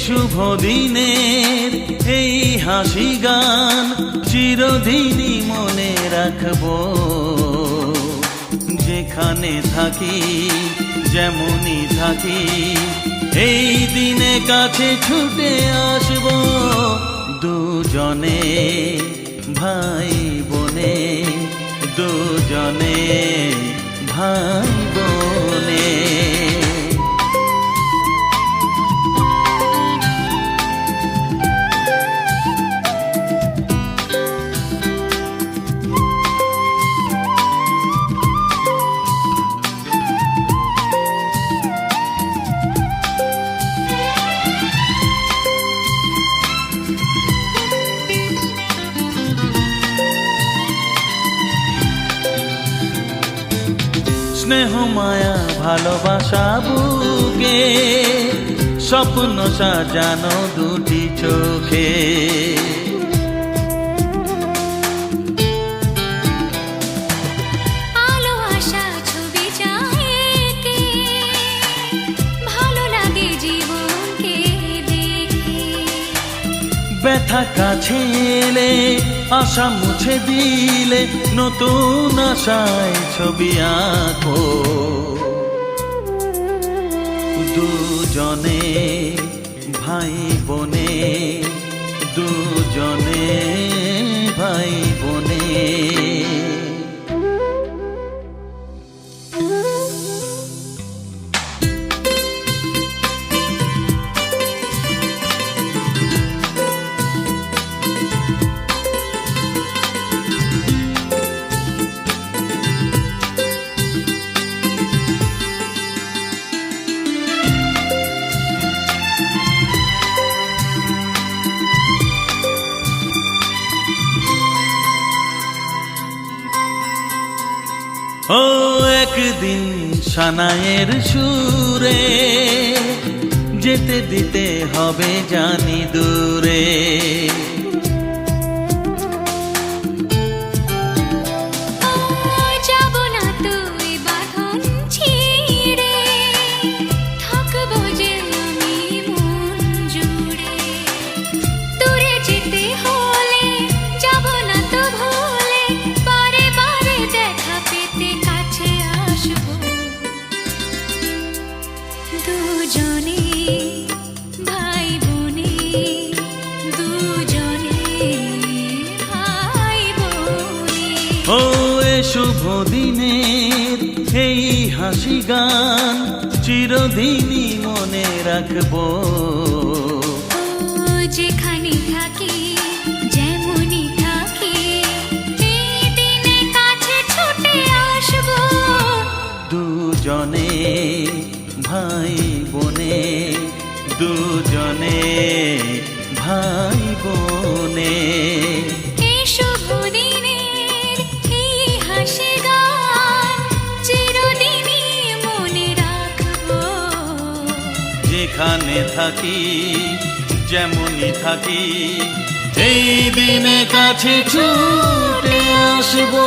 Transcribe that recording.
শুভ দিনের এই হাসি গান চিরদিনই মনে রাখবো। যেখানে থাকি যেমনই থাকি এই দিনে কাছে ছুটে আসবো। দুজনে ভাই বোনে, দুজনে ভাই বোনে। স্নেহ মায়া ভালোবাসা বুকে স্বপ্ন সাজানো দুটি চোখে। আলো আশা ছবি চাইকে ভালো লাগে জীবনকে দেখে। ব্যথা কাছে এলে আশা মুছে দিলে নতুন আশায় ছবি আঁকো। দুজনে ভাই বোনে, দুজনে ভাই বোনে। ও একদিন সানাইয়ের সুরে যেতে দিতে হবে জানি দূরে। যাব না তুই বাঁধন ছিঁড়ে, থাকবো যে আমি মন জুড়ে। দূরে যেতে হলে যাব না তো ভুলে, বারে বারে দেখা পেতে কাছে আসবো। দুজনে ভাই বোনে, দুজনে ভাই বোনে। ও এ শুভ দিনের এই হাসি গান চিরদিনই মনে রাখবো। যেখানে থাকি যেমনই থাকি এই দিনে কাছে ছুটে আসবো। দুজনে ভাই বোনে, দুজনে ভাই বোনে। এই শুভ দিনের এই হাসি গান চিরদিনই মনে রাখবো। যেখানে থাকি যেমনই থাকি এই দিনে কাছে ছুটে আসবো।